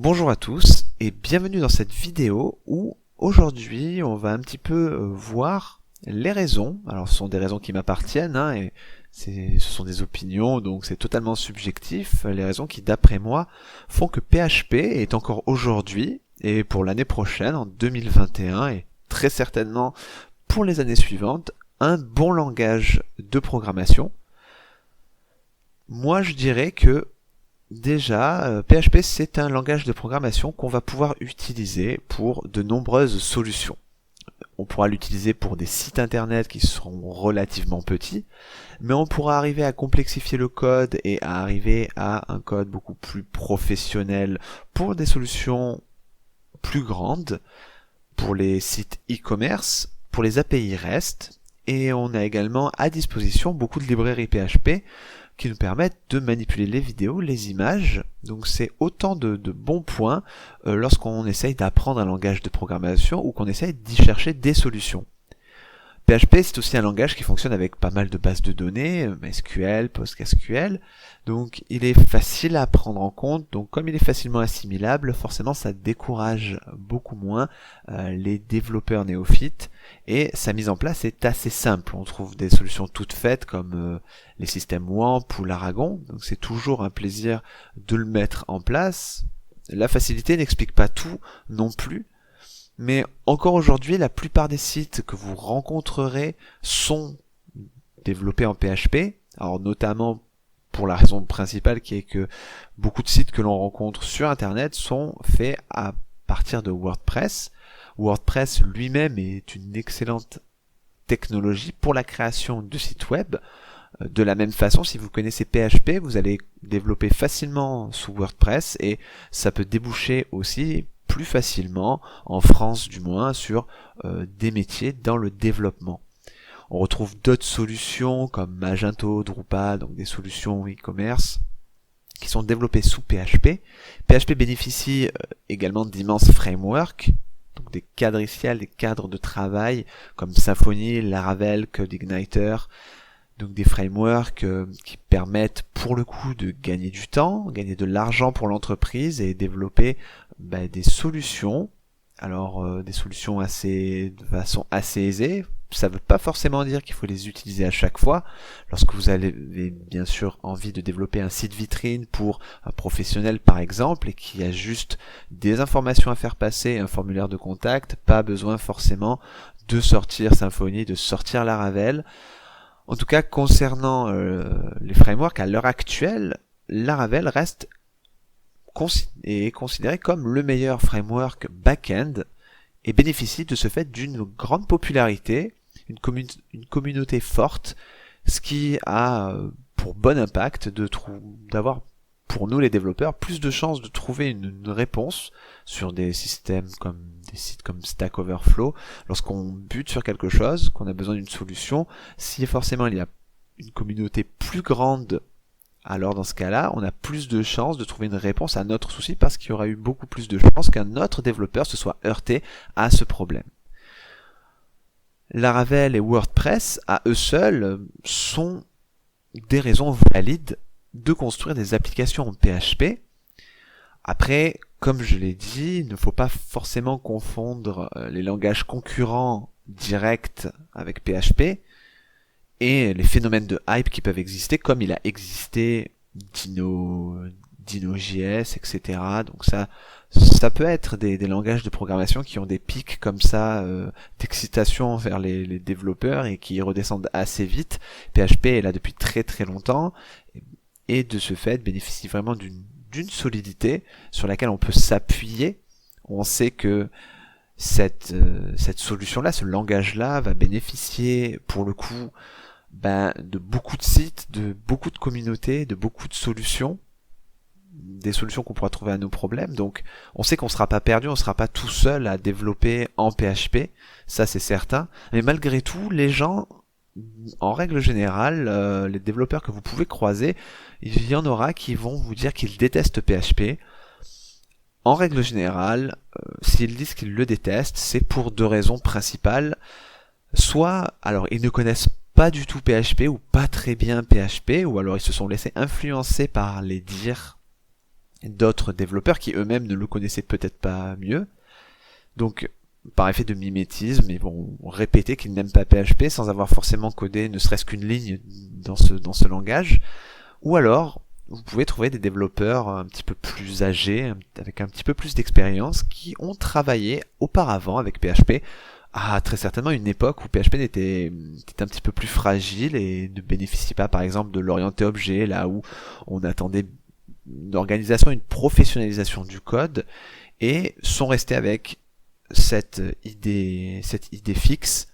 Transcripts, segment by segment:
Bonjour à tous et bienvenue dans cette vidéo où aujourd'hui on va un petit peu voir les raisons. Alors ce sont des raisons qui m'appartiennent et ce sont des opinions, donc c'est totalement subjectif. Les raisons qui d'après moi font que PHP est encore aujourd'hui et pour l'année prochaine en 2021 et très certainement pour les années suivantes un bon langage de programmation. Moi je dirais que déjà, PHP c'est un langage de programmation qu'on va pouvoir utiliser pour de nombreuses solutions. On pourra l'utiliser pour des sites internet qui seront relativement petits, mais on pourra arriver à complexifier le code et à arriver à un code beaucoup plus professionnel pour des solutions plus grandes, pour les sites e-commerce, pour les API REST, et on a également à disposition beaucoup de librairies PHP qui nous permettent de manipuler les vidéos, les images. Donc c'est autant de bons points lorsqu'on essaye d'apprendre un langage de programmation ou qu'on essaye d'y chercher des solutions. PHP c'est aussi un langage qui fonctionne avec pas mal de bases de données, MySQL, PostgreSQL, donc il est facile à prendre en compte, donc comme il est facilement assimilable, forcément ça décourage beaucoup moins les développeurs néophytes, et sa mise en place est assez simple. On trouve des solutions toutes faites comme les systèmes WAMP ou l'Aragon, donc c'est toujours un plaisir de le mettre en place. La facilité n'explique pas tout non plus, mais encore aujourd'hui, la plupart des sites que vous rencontrerez sont développés en PHP, alors notamment pour la raison principale qui est que beaucoup de sites que l'on rencontre sur Internet sont faits à partir de WordPress. WordPress lui-même est une excellente technologie pour la création de sites web. De la même façon, si vous connaissez PHP, vous allez développer facilement sous WordPress et ça peut déboucher aussi plus facilement, en France du moins, sur des métiers dans le développement. On retrouve d'autres solutions comme Magento, Drupal, donc des solutions e-commerce qui sont développées sous PHP. PHP bénéficie également d'immenses frameworks, donc des quadriciels, des cadres de travail comme Symfony, Laravel, CodeIgniter, donc des frameworks qui permettent pour le coup de gagner du temps, gagner de l'argent pour l'entreprise et développer des solutions. Alors des solutions de façon assez aisée. Ça ne veut pas forcément dire qu'il faut les utiliser à chaque fois. Lorsque vous avez bien sûr envie de développer un site vitrine pour un professionnel par exemple et qui a juste des informations à faire passer, un formulaire de contact, pas besoin forcément de sortir Symfony, de sortir Laravel. En tout cas, concernant les frameworks, à l'heure actuelle, Laravel est considéré comme le meilleur framework back-end et bénéficie de ce fait d'une grande popularité, une communauté forte, ce qui a pour bon impact d'avoir pour nous les développeurs plus de chances de trouver une réponse sur des sites comme Stack Overflow lorsqu'on bute sur quelque chose, qu'on a besoin d'une solution. Si forcément il y a une communauté plus grande, alors dans ce cas-là, on a plus de chances de trouver une réponse à notre souci parce qu'il y aura eu beaucoup plus de chances qu'un autre développeur se soit heurté à ce problème. Laravel et WordPress, à eux seuls, sont des raisons valides de construire des applications en PHP. Après, comme je l'ai dit, il ne faut pas forcément confondre les langages concurrents directs avec PHP et les phénomènes de hype qui peuvent exister, comme il a existé Dino.js, etc. Donc ça peut être des langages de programmation qui ont des pics comme ça d'excitation vers les développeurs et qui redescendent assez vite. PHP est là depuis très très longtemps et de ce fait bénéficie vraiment d'une solidité sur laquelle on peut s'appuyer. On sait que cette solution-là, ce langage-là va bénéficier pour le coup de beaucoup de sites, de beaucoup de communautés, de beaucoup de solutions, des solutions qu'on pourra trouver à nos problèmes. Donc on sait qu'on ne sera pas perdu, on ne sera pas tout seul à développer en PHP, ça c'est certain. Mais malgré tout, les gens, en règle générale, les développeurs que vous pouvez croiser, il y en aura qui vont vous dire qu'ils détestent PHP. En règle générale, s'ils disent qu'ils le détestent, c'est pour deux raisons principales. Soit, alors ils ne connaissent pas du tout PHP ou pas très bien PHP, ou alors ils se sont laissés influencer par les dires d'autres développeurs qui eux-mêmes ne le connaissaient peut-être pas mieux. Donc, par effet de mimétisme, ils vont répéter qu'ils n'aiment pas PHP sans avoir forcément codé ne serait-ce qu'une ligne dans ce langage. Ou alors, vous pouvez trouver des développeurs un petit peu plus âgés, avec un petit peu plus d'expérience, qui ont travaillé auparavant avec PHP à très certainement une époque où PHP était un petit peu plus fragile et ne bénéficiait pas par exemple de l'orienté objet, là où on attendait une organisation, une professionnalisation du code, et sont restés avec cette idée fixe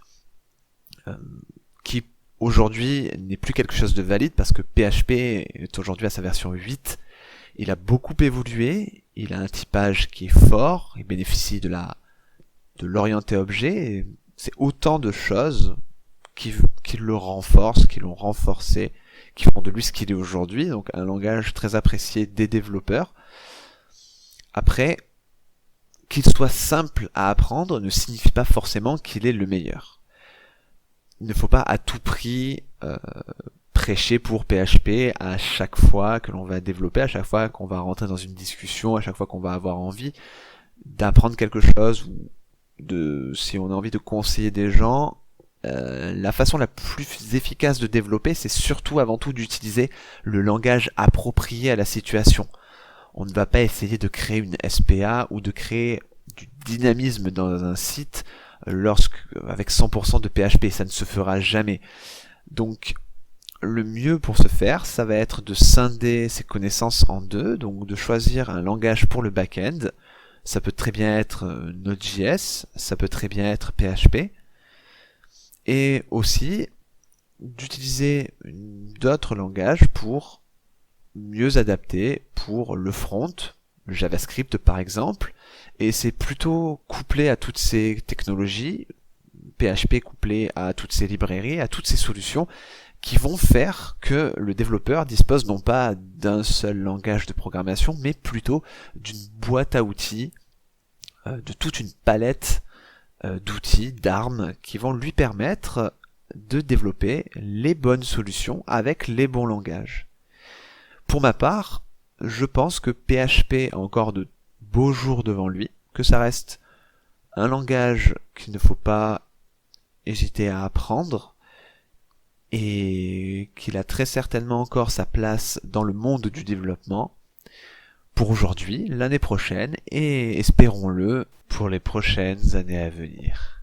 qui aujourd'hui n'est plus quelque chose de valide parce que PHP est aujourd'hui à sa version 8. Il a beaucoup évolué, il a un typage qui est fort, il bénéficie de l'orienté objet, et c'est autant de choses qui le renforcent, qui l'ont renforcé, qui font de lui ce qu'il est aujourd'hui, donc un langage très apprécié des développeurs. Après, qu'il soit simple à apprendre ne signifie pas forcément qu'il est le meilleur. Il ne faut pas à tout prix prêcher pour PHP à chaque fois que l'on va développer, à chaque fois qu'on va rentrer dans une discussion, à chaque fois qu'on va avoir envie d'apprendre quelque chose, ou si on a envie de conseiller des gens, la façon la plus efficace de développer, c'est surtout avant tout d'utiliser le langage approprié à la situation. On ne va pas essayer de créer une SPA ou de créer du dynamisme dans un site avec 100% de PHP, ça ne se fera jamais. Donc le mieux pour ce faire, ça va être de scinder ses connaissances en deux, donc de choisir un langage pour le back-end. Ça peut très bien être Node.js, ça peut très bien être PHP, et aussi d'utiliser d'autres langages pour mieux adapter pour le front, le JavaScript par exemple, et c'est plutôt couplé à toutes ces technologies, PHP couplé à toutes ces librairies, à toutes ces solutions, qui vont faire que le développeur dispose non pas d'un seul langage de programmation, mais plutôt d'une boîte à outils, de toute une palette d'outils, d'armes, qui vont lui permettre de développer les bonnes solutions avec les bons langages. Pour ma part, je pense que PHP a encore de beaux jours devant lui, que ça reste un langage qu'il ne faut pas hésiter à apprendre, et qu'il a très certainement encore sa place dans le monde du développement, pour aujourd'hui, l'année prochaine, et espérons-le, pour les prochaines années à venir.